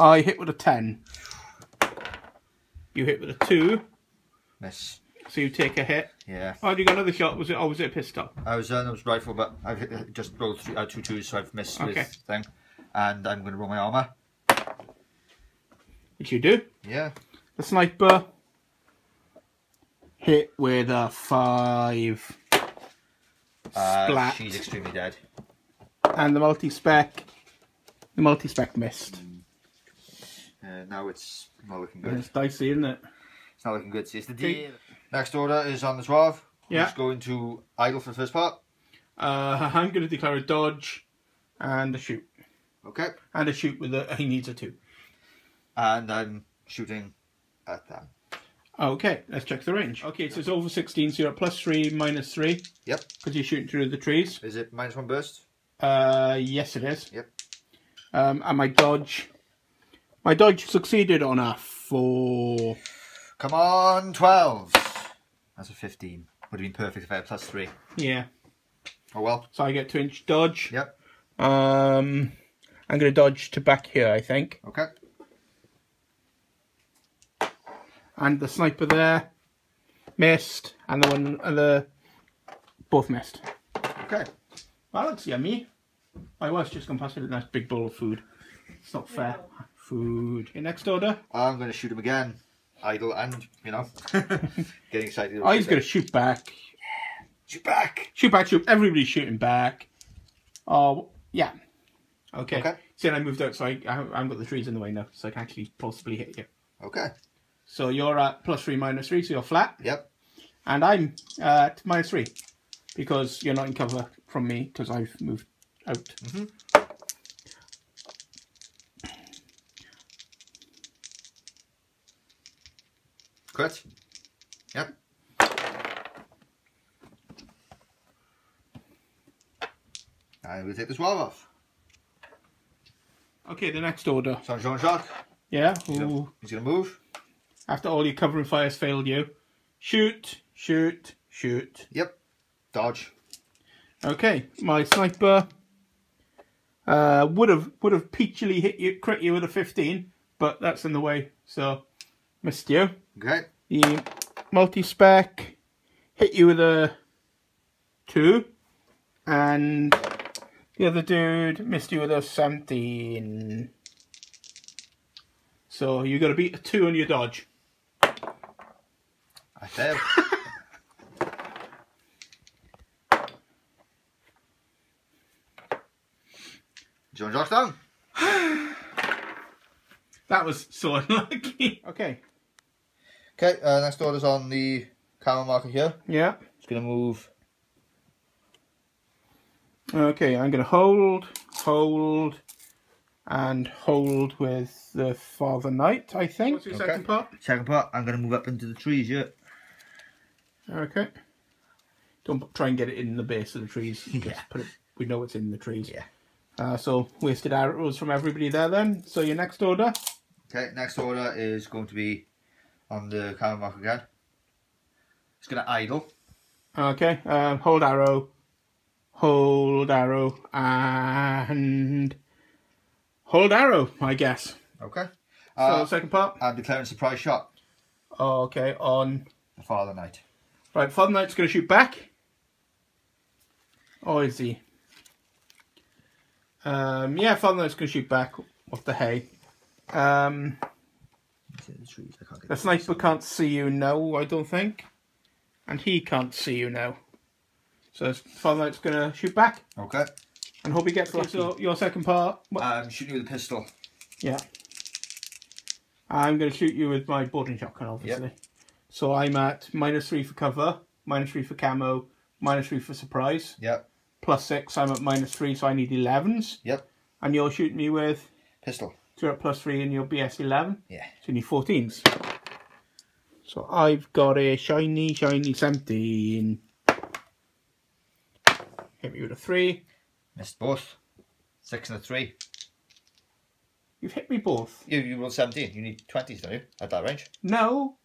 I hit with a 10. You hit with a 2. Miss. So you take a hit. Yeah. Oh, you got another shot. Was it a pistol? I was rifle, but I've just rolled 2 2s, so I've missed with thing. And I'm going to roll my armour. Which you do. Yeah. The sniper hit with a 5. Splat. She's extremely dead. And the multi-spec missed. Now it's not looking good. It's dicey, isn't it? It's not looking good. See, it's the D. Next order is on the Suave. Yeah. Who's going to idle for the first part. I'm going to declare a dodge and a shoot. Okay. And a shoot with he needs a 2. And I'm shooting at them. Okay, let's check the range. Okay, it says over 16, so you're at +3, -3. Yep. Because you're shooting through the trees. Is it -1 burst? Yes it is. Yep. And my dodge succeeded on a 4. Come on, 12. That's a 15. Would have been perfect if I had +3. Yeah. Oh well. So I get 2-inch dodge. Yep. I'm going to dodge to back here, I think. Okay. And the sniper there missed, and both missed. Okay. That looks yummy. I was just going to pass it a nice big bowl of food. It's not fair. Food. Okay, next order. I'm going to shoot him again. Idle and, getting excited. Oh, he's going to shoot back. Yeah. Shoot back. Shoot back, shoot. Everybody's shooting back. Oh, yeah. Okay. See, I moved out, so I haven't got the trees in the way now, so I can actually possibly hit you. Okay. So you're at +3, -3, so you're flat. Yep. And I'm at -3 because you're not in cover from me because I've moved out. Mm-hmm. Crit. Yep. And we'll take the Suave off. Okay, the next order. So Jean-Jacques. Yeah. He's going to move. After all your covering fires failed you, shoot, shoot, shoot. Yep. Dodge. Okay, my sniper would have peachily crit you with a 15, but that's in the way, so missed you. Okay. The multi-spec hit you with a 2, and the other dude missed you with a 17. So you got to beat a 2 on your dodge. I failed. Jean-Jacques down. That was so unlucky. Okay. Okay, next order's on the camera marker here. Yeah. It's going to move. Okay, I'm going to hold, and hold with the Father Knight, I think. What's your second part? Second part, I'm going to move up into the trees here. Okay. Don't try and get it in the base of the trees. Yeah. Just put it, we know it's in the trees. Yeah. So, wasted arrows from everybody there then. So, your next order? Okay, next order is going to be on the camera marker again. It's going to idle. Okay, hold arrow, and hold arrow, I guess. Okay. So, second part? I'm declaring surprise shot. Okay, on... The Father Knight. Right, Father Knight's going to shoot back. Or is he? Yeah, Father Knight's going to shoot back off the hay. The sniper can't see you now, I don't think. And he can't see you now. So Father Knight's going to shoot back. Okay. And hope he gets lucky. So your second part? I'm shooting with a pistol. Yeah. I'm going to shoot you with my boarding shotgun, obviously. Yep. So I'm at -3 for cover, -3 for camo, -3 for surprise. Yep. +6, I'm at -3, so I need 11s. Yep. And you're shooting me with? Pistol. So you're at +3 and you're BS 11? Yeah. So you need 14s. So I've got a shiny 17. Hit me with a 3. Missed both. 6 and a 3. You've hit me both. You rolled 17. You need 20s, don't you? At that range. No.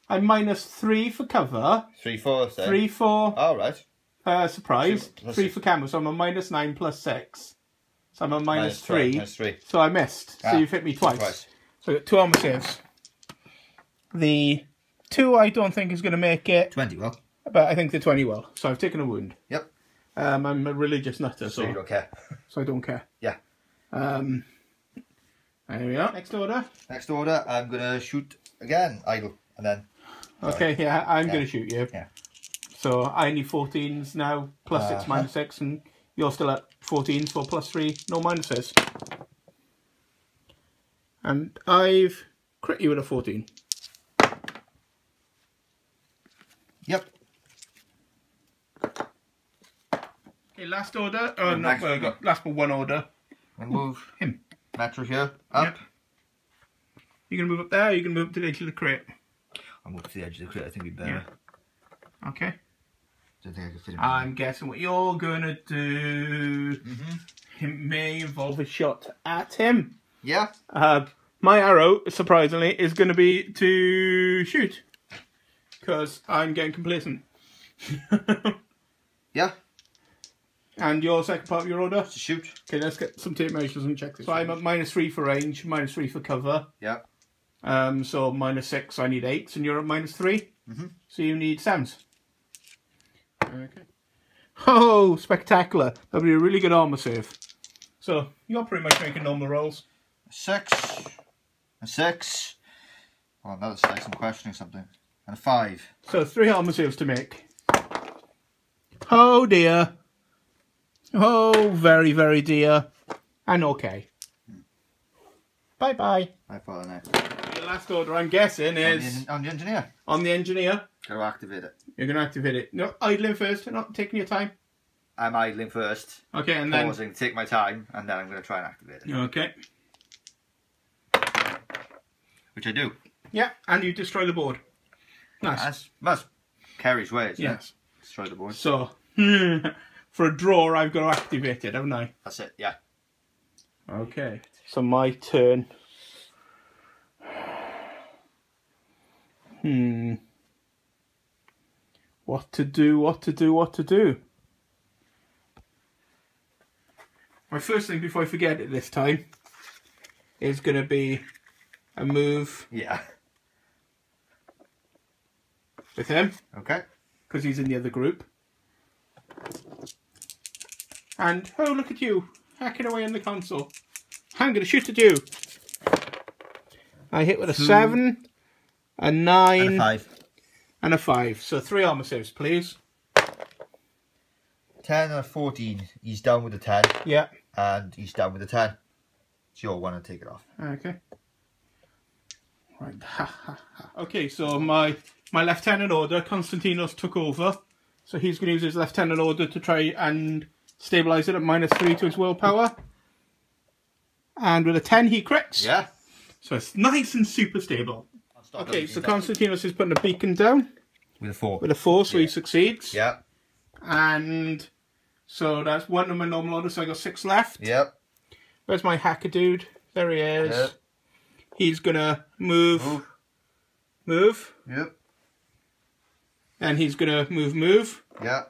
I'm -3 for cover. 3, 4. 3 for right. surprise. 3 3 for camo. So I'm a -9 +6. So I'm a -3. -3. So I missed. So you've hit me twice. So I got 2 armor saves. The 2 I don't think is going to make it. 20 will. But I think the 20 will. So I've taken a wound. Yep. I'm a religious nutter, So you don't care. So I don't care. Yeah. There we are. Next order. Next order, I'm going to shoot again, idle, and then... Okay, yeah, I'm going to shoot you. Yeah. So I need 14s now, plus 6, minus 6, and you're still at 14, so plus 3, no minuses. And I've crit you with a 14. Yep. Okay, last order. Oh, no, well, I got last but one order. And move him. Metro here, up. Yep. You're going to move up there, or you're going to move up to the edge of the crate? I'll move to the edge of the crate, I think it'd be better. Yeah. Okay. Don't think I can fit him. I'm guessing what you're going to do it may involve a shot at him. Yeah. My arrow, surprisingly, is going to be to shoot. Because I'm getting complacent. Yeah. And your second part of your order? To shoot. Okay, let's get some tape measures and check this. So I'm at -3 for range, -3 for cover. Yeah. So -6, I need 8s, and you're at -3. So you need 7s. Okay. Oh, spectacular. That'll be a really good armour save. So you're pretty much making normal rolls. 6. A 6. Oh, another 6, I'm questioning something. And a 5. So 3 armour saves to make. Oh dear. Oh, very, very dear. And okay. Bye-bye. My father now. The last order, I'm guessing, is... On the engineer. On the engineer. Gotta activate it. You're going to activate it. No, idling first, not taking your time. I'm idling first. Okay, and then... Pausing, take my time, and then I'm going to try and activate it. Okay. Which I do. Yeah, and you destroy the board. Nice. That's Kerry's way, isn't Yes. it? Destroy the board. So, for a draw, I've got to activate it, haven't I? That's it, yeah. Okay. So my turn. What to do, what to do, what to do? My first thing before I forget it this time is going to be a move Yeah. with him. Okay. Because he's in the other group. And, oh, look at you, hacking away on the console. I'm going to shoot at you. I hit with a 7, a 9, And a 5. and a 5. So 3 armour saves, please. 10 and a 14. He's down with a 10. Yeah. And he's down with a 10. It's your one and take it off. Okay. Right. Okay, so my lieutenant order, Konstantinos, took over. So he's going to use his lieutenant order to try and stabilise it at -3 to his willpower. And with a 10, he crits. Yeah. So it's nice and super stable. Okay, so Konstantinos is putting a beacon down. With a 4. With a 4, so he succeeds. Yeah. And so that's 1 of my normal order, so I got 6 left. Yep. Where's my hacker dude? There he is. Yep. He's gonna move. Yep. And he's gonna move. Yeah.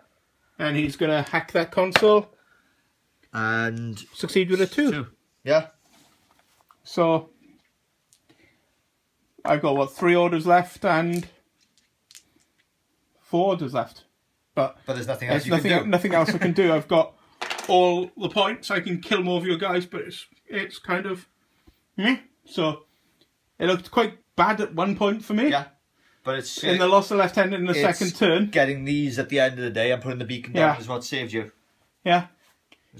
And he's gonna hack that console. And Succeed with a 2. Yeah. So I've got what, 3 orders left and 4 orders left. But there's nothing else there's you can do. nothing else I can do. I've got all the points. I can kill more of your guys, but it's kind of so it looked quite bad at one point for me. Yeah. But it's in the loss of left-handed in the second turn. Getting these at the end of the day and putting the beacon down is what saved you. Yeah.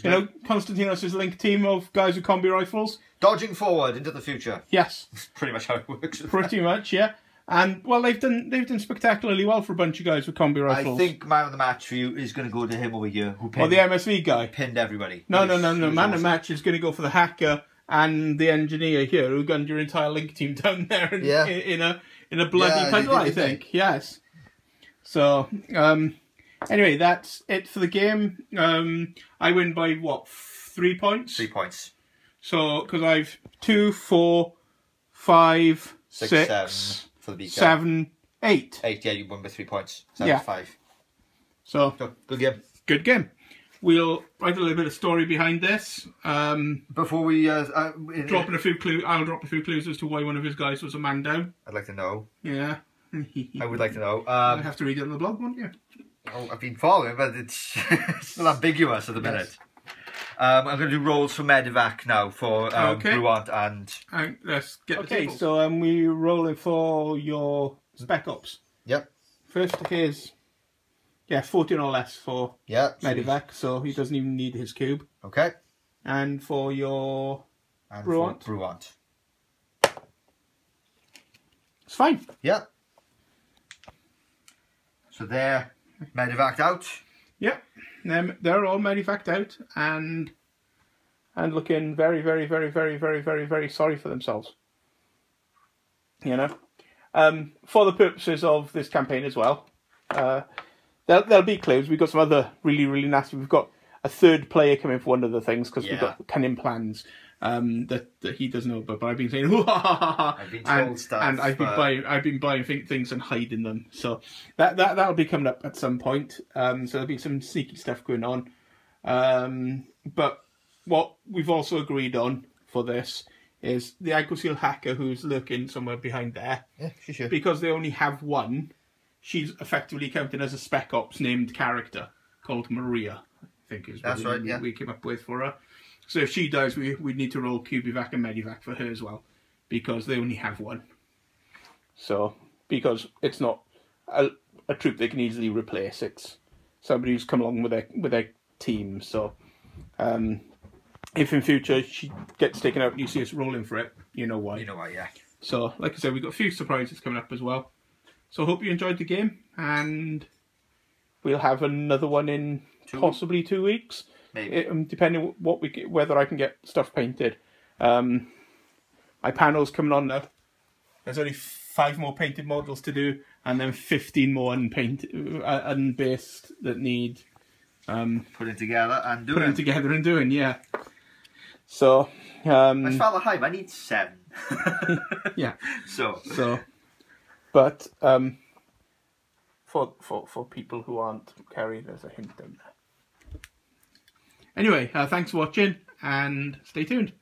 You know, Konstantinos' link team of guys with combi rifles. Dodging forward into the future. Yes. That's pretty much how it works. Pretty much, yeah. And well, they've done spectacularly well for a bunch of guys with combi rifles. I think man of the match for you is going to go to him over here, who pinned, or the MSV guy. Pinned everybody. No. Man of the match is going to go for the hacker and the engineer here, who gunned your entire link team down there in a bloody puddle, I think. Yes. So anyway, that's it for the game. I win by what, 3 points? 3 points. So because I've 2, 4, 5, 6, 7 for the beacon. 7, 8. 8, yeah, you won by 3 points. 7 5. So good game. Good game. we'll write a little bit of story behind this. Before we Dropping a few clues. I'll drop a few clues as to why one of his guys was a man down. I'd like to know. Yeah. I would like to know. I'll have to read it on the blog, won't you? Oh, I've been following, but it's still ambiguous at the minute. I'm going to do rolls for Medivac now for Bruant and... let's get the tables. So we're rolling for your Spec Ops. Yep. First is, 14 or less for Medivac, so he doesn't even need his cube. Okay. And for your Bruant? Bruant. It's fine. Yep. So they're Medivac'd out. Yep. They're all Medivac'd out and looking very, very, very, very, very, very, very sorry for themselves. You know? For the purposes of this campaign as well, there'll be clues. We've got some other really, really nasty... We've got a third player coming for one of the things, because we've got cunning plans that he doesn't know about. But I've been saying, I've been told stuff. And I've been buying things and hiding them. So that'll be coming up at some point. So there'll be some sneaky stuff going on. But what we've also agreed on for this is the Agro-Seal hacker who's lurking somewhere behind there. Yeah, she should. Because they only have one, she's effectively counted as a Spec Ops named character called Maria, I think is what we came up with for her. So if she dies, we need to roll Cubivac and Medivac for her as well, because they only have one. So, because it's not a troop they can easily replace, it's somebody who's come along with their team. So, if in future she gets taken out and you see us rolling for it, you know why. You know why, yeah. So, like I said, we've got a few surprises coming up as well. So I hope you enjoyed the game, and we'll have another one in possibly 2 weeks. Maybe. Depending what whether I can get stuff painted. My panel's coming on now. There's only 5 more painted models to do, and then 15 more unbased that need putting together and doing. Yeah. So I felt the hype. I need 7. Yeah. So but for people who aren't carried, there's a hint down there. Anyway, thanks for watching and stay tuned.